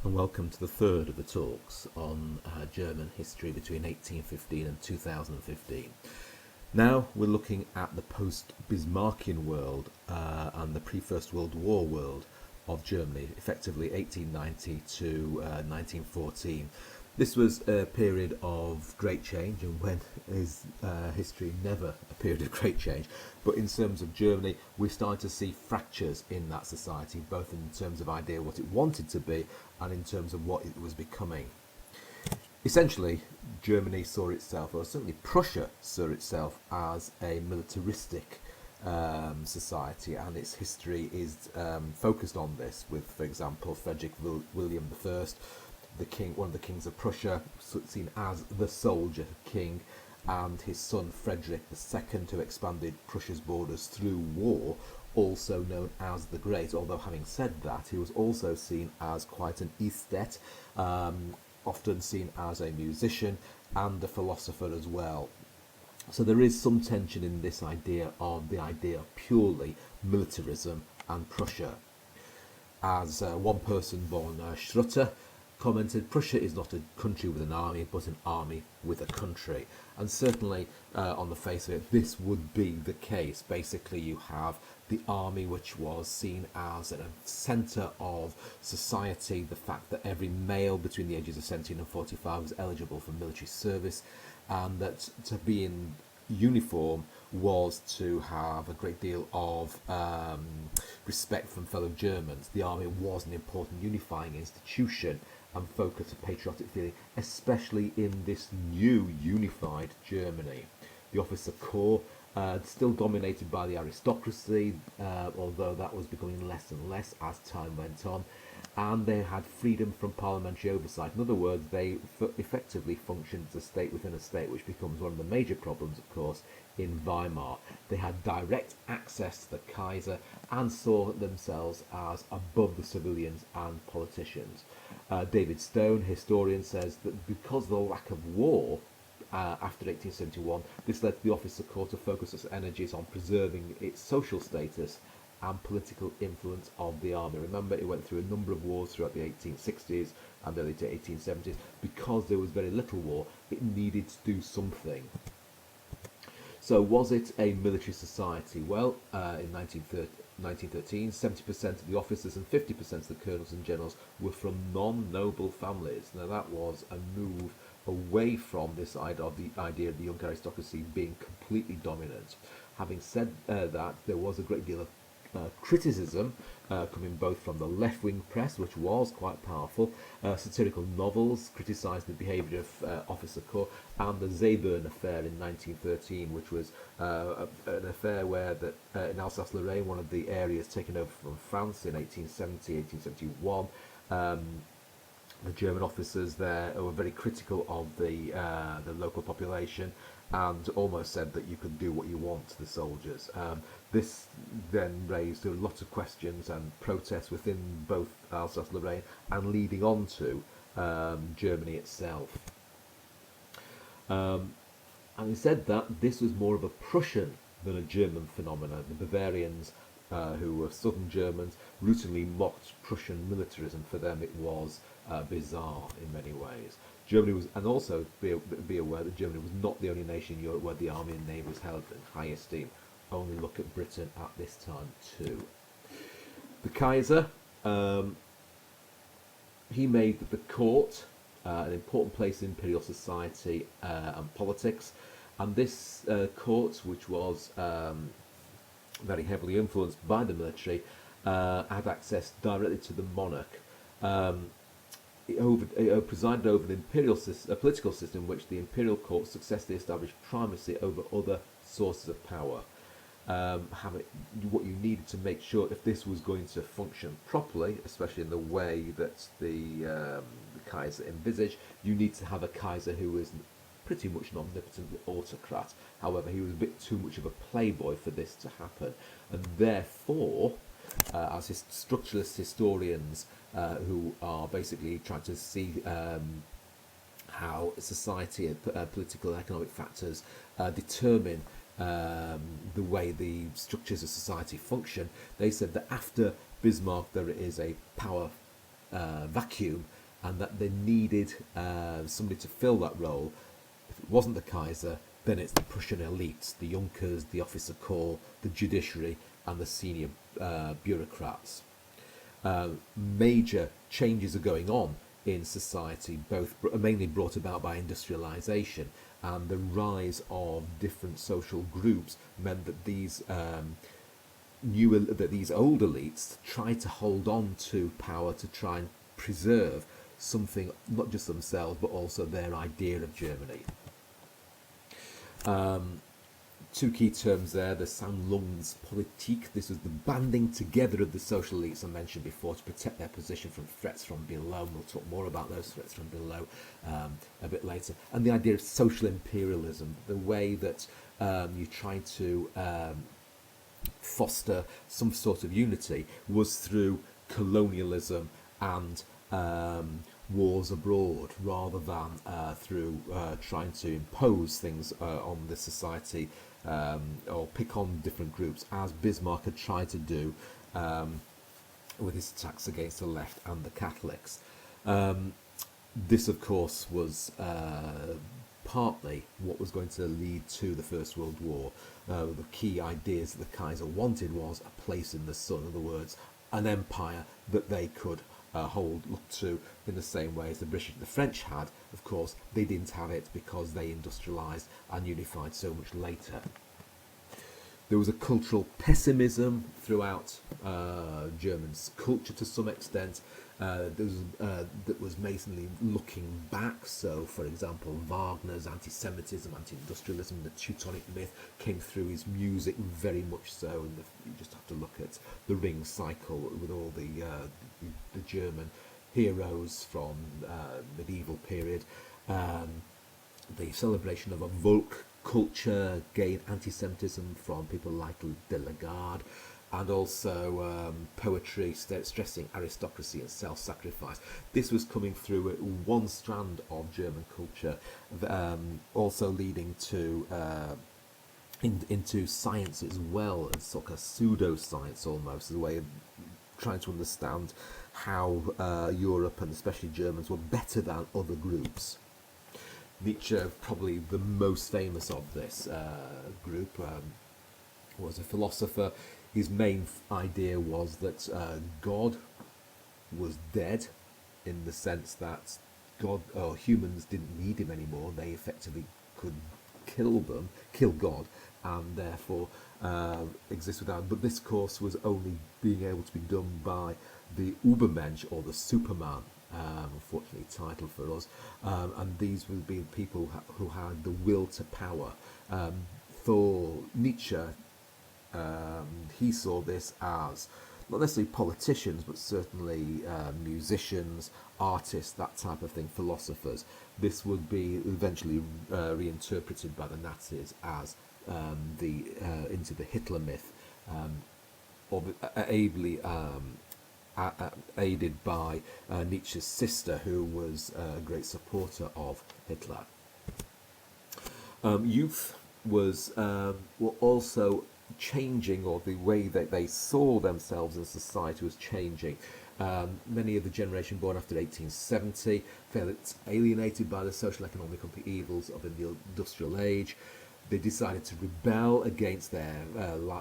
and welcome to the third of the talks on German history between 1815 and 2015. Now we're looking at the post-Bismarckian world and the pre-First World War world of Germany, effectively 1890 to 1914. This was a period of great change, and when is history never a period of great change? But in terms of Germany, we're starting to see fractures in that society, both in terms of idea what it wanted to be and in terms of what it was becoming. Essentially, Germany saw itself, or certainly Prussia saw itself, as a militaristic society, and its history is focused on this. With, for example, Frederick William I, the king, one of the kings of Prussia, seen as the soldier king, and his son Frederick II, who expanded Prussia's borders through war, also known as the Great. Although, having said that, he was also seen as quite an aesthete, often seen as a musician and a philosopher as well. So there is some tension in this idea of purely militarism and Prussia. As one person, von Schrutter, commented, Prussia is not a country with an army, but an army with a country. And certainly, on the face of it, this would be the case. Basically, you have the army, which was seen as a centre of society, the fact that every male between the ages of 17 and 45 was eligible for military service, and that to be in uniform was to have a great deal of respect from fellow Germans. The army was an important unifying institution and focus of patriotic feeling, especially in this new unified Germany. The officer corps still dominated by the aristocracy, although that was becoming less and less as time went on, and they had freedom from parliamentary oversight. In other words, they effectively functioned as a state within a state, which becomes one of the major problems, of course, in Weimar. They had direct access to the Kaiser and saw themselves as above the civilians and politicians. David Stone, historian, says that because of the lack of war after 1871, this led the officer corps to focus its energies on preserving its social status and political influence of the army. Remember, it went through a number of wars throughout the 1860s and early to 1870s. Because there was very little war, it needed to do something. So was it a military society? Well, in 1913, 70% of the officers and 50% of the colonels and generals were from non-noble families. Now that was a move away from this idea of the young aristocracy being completely dominant. Having said that, there was a great deal of criticism coming both from the left-wing press, which was quite powerful, satirical novels criticised the behaviour of officer corps, and the Zeebrugge affair in 1913, which was an affair where in Alsace-Lorraine, one of the areas taken over from France in 1870, 1871, the German officers there were very critical of the local population and almost said that you could do what you want to the soldiers. This then raised a lot of questions and protests within both Alsace-Lorraine and leading on to Germany itself. Having said that, this was more of a Prussian than a German phenomenon. The Bavarians, who were southern Germans, routinely mocked Prussian militarism. For them it was bizarre in many ways. Germany was, and also be aware that Germany was not the only nation in Europe where the army and navy was held in high esteem. Only look at Britain at this time too. The Kaiser, he made the court an important place in imperial society and politics, and this court, which was very heavily influenced by the military, had access directly to the monarch. It presided over an a political system in which the imperial court successfully established primacy over other sources of power. What you needed to make sure, if this was going to function properly, especially in the way that the Kaiser envisaged, you need to have a Kaiser who was pretty much an omnipotent autocrat. However, he was a bit too much of a playboy for this to happen, and therefore, as structuralist historians who are basically trying to see how society and political and economic factors determine the way the structures of society function, they said that after Bismarck there is a power vacuum, and that they needed somebody to fill that role. If it wasn't the Kaiser, then it's the Prussian elites, the Junkers, the officer corps, the judiciary, and the senior bureaucrats. Major changes are going on in society, both mainly brought about by industrialization, and the rise of different social groups meant that these these old elites tried to hold on to power to try and preserve something, not just themselves but also their idea of Germany. Two key terms there, the Sammlungspolitik. This was the banding together of the social elites I mentioned before to protect their position from threats from below. We'll talk more about those threats from below a bit later. And the idea of social imperialism, the way that you try to foster some sort of unity was through colonialism and wars abroad, rather than through trying to impose things on the society or pick on different groups, as Bismarck had tried to do with his attacks against the left and the Catholics. This, of course, was partly what was going to lead to the First World War. The key ideas that the Kaiser wanted was a place in the sun, in other words, an empire that they could look to in the same way as the British and the French had. Of course, they didn't have it because they industrialised and unified so much later. There was a cultural pessimism throughout German culture to some extent. That was mainly looking back. So, for example, Wagner's anti-Semitism, anti-industrialism, the Teutonic myth came through his music very much so. And you just have to look at the Ring cycle with all the German heroes from medieval period. The celebration of a Volk culture gained anti-Semitism from people like de Lagarde, and also poetry stressing aristocracy and self-sacrifice. This was coming through one strand of German culture, also leading to into science as well, as sort of pseudo-science almost, as a way of trying to understand how Europe and especially Germans were better than other groups. Nietzsche, probably the most famous of this group, was a philosopher. His main idea was that God was dead, in the sense that humans didn't need him anymore. They effectively could kill God, and therefore exist without him. But this course was only being able to be done by the Übermensch, or the Superman, unfortunately title for us, and these would be people who had the will to power. For Nietzsche, he saw this as not necessarily politicians, but certainly musicians, artists, that type of thing, philosophers. This would be eventually reinterpreted by the Nazis as into the Hitler myth, ably aided by Nietzsche's sister, who was a great supporter of Hitler. Youth were also changing, or the way that they saw themselves in society was changing. Many of the generation born after 1870 felt alienated by the social, economic evils of the industrial age. They decided to rebel against their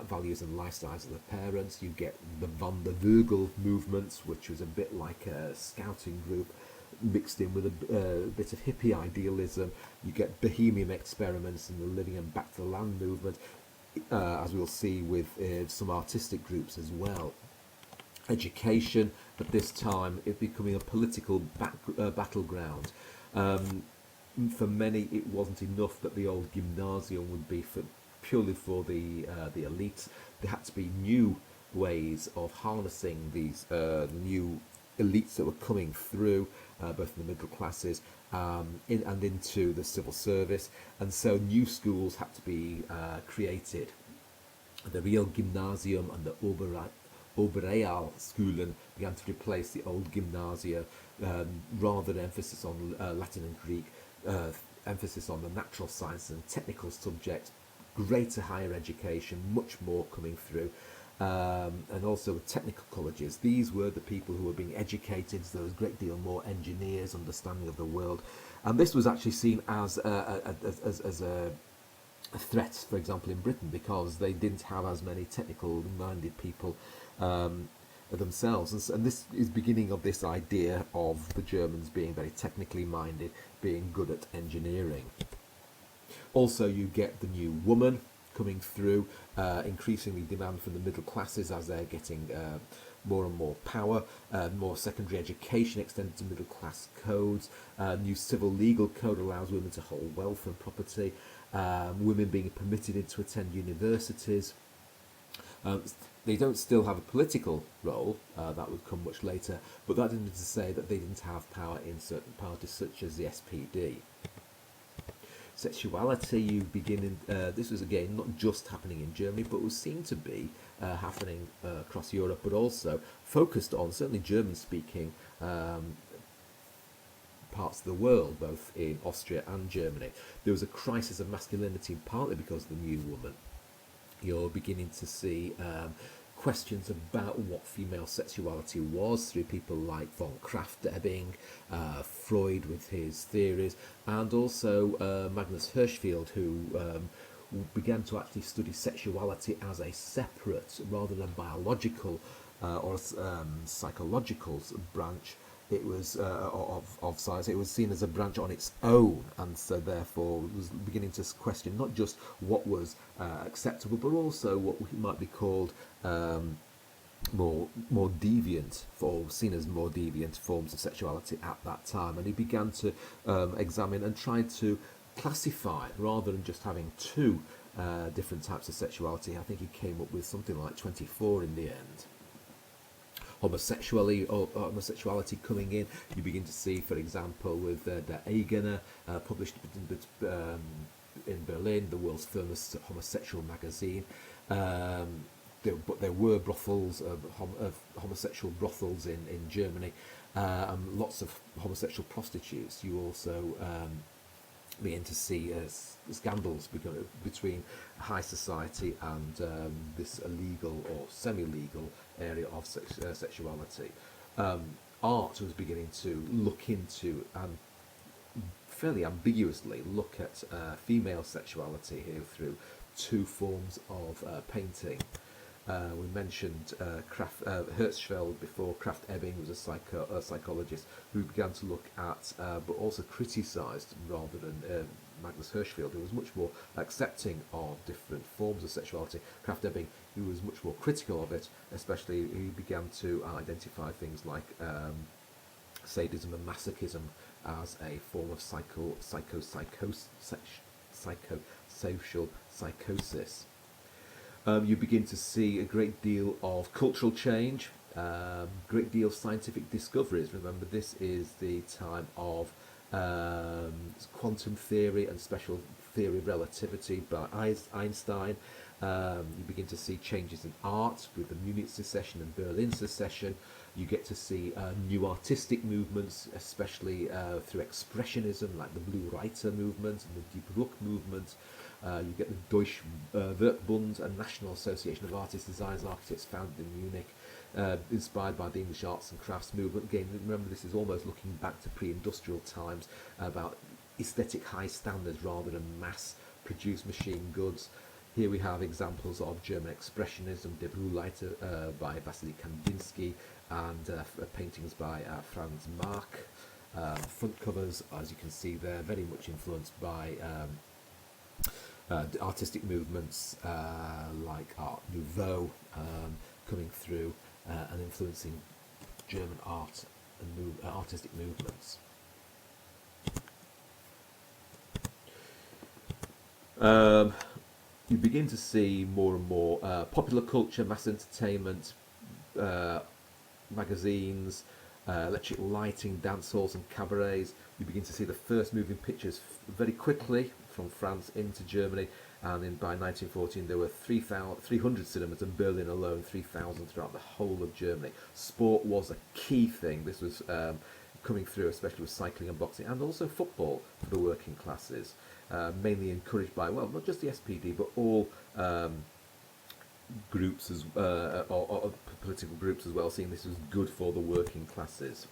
values and lifestyles of their parents. You get the Van der Vögel movements, which was a bit like a scouting group mixed in with a bit of hippie idealism. You get Bohemian experiments and the living and back to the land movement, as we'll see with some artistic groups as well. Education at this time is becoming a political battleground. For many, it wasn't enough that the old gymnasium would be purely for the elite. There had to be new ways of harnessing these new elites that were coming through, both in the middle classes and into the civil service. And so new schools had to be created. The Real Gymnasium and the Oberrealschulen began to replace the old gymnasia, rather than emphasis on Latin and Greek. Emphasis on the natural science and technical subjects, greater higher education, much more coming through. and also technical colleges. These were the people who were being educated, so there was a great deal more engineers, understanding of the world. And this was actually seen as a threat, for example, in Britain, because they didn't have as many technical minded people themselves. And this is beginning of this idea of the Germans being very technically minded, being good at engineering. Also, you get the new woman coming through, increasingly demand from the middle classes as they're getting more and more power, more secondary education extended to middle class codes, new civil legal code allows women to hold wealth and property, women being permitted to attend universities. They don't still have a political role, that would come much later, but that didn't mean to say that they didn't have power in certain parties such as the SPD. Sexuality, you begin in, this was again not just happening in Germany, but was seen to be happening across Europe, but also focused on certainly German speaking parts of the world, both in Austria and Germany. There was a crisis of masculinity, partly because of the new woman. You're beginning to see questions about what female sexuality was through people like von Krafft-Ebing, Freud with his theories, and also Magnus Hirschfeld, who began to actually study sexuality as a separate, rather than biological or psychological branch. It was of science. It was seen as a branch on its own, and so therefore was beginning to question not just what was acceptable, but also what might be called more deviant, or seen as more deviant forms of sexuality at that time. And he began to examine and try to classify, rather than just having two different types of sexuality. I think he came up with something like 24 in the end. Homosexuality coming in, you begin to see, for example, with Der Eigener, published in Berlin, the world's first homosexual magazine. But there were brothels, homosexual brothels in Germany, and lots of homosexual prostitutes. You also begin to see scandals between high society and this illegal or semi-legal area of sexuality. Art was beginning to look into and fairly ambiguously look at female sexuality here through two forms of painting. We mentioned Hirschfeld before. Krafft-Ebing was a psychologist who began to look at, but also criticised, rather than Magnus Hirschfeld, who was much more accepting of different forms of sexuality. Krafft-Ebing, who was much more critical of it, especially he began to identify things like sadism and masochism as a form of psychosocial psychosis. You begin to see a great deal of cultural change, great deal of scientific discoveries. Remember, this is the time of quantum theory and special theory of relativity by Einstein. You begin to see changes in art with the Munich Secession and Berlin Secession. You get to see new artistic movements, especially through expressionism, like the Blue Reiter movement and the Die Bruch movement. You get the Deutsche Werkbund, a national association of artists, designers and architects founded in Munich, inspired by the English arts and crafts movement. Again, remember, this is almost looking back to pre-industrial times, about aesthetic high standards rather than mass-produced machine goods. Here we have examples of German expressionism, Der Blue-Leiter by Wassily Kandinsky, and paintings by Franz Marc. Front covers, as you can see there, very much influenced by artistic movements like Art Nouveau coming through and influencing German art and artistic movements. You begin to see more and more popular culture, mass entertainment, magazines, electric lighting, dance halls and cabarets. You begin to see the first moving pictures very quickly from France into Germany, and by 1914 there were 300 cinemas, in Berlin alone 3,000 throughout the whole of Germany. Sport was a key thing. This was coming through, especially with cycling and boxing, and also football for the working classes, mainly encouraged by, well, not just the SPD, but all groups or political groups as well, seeing this was good for the working classes.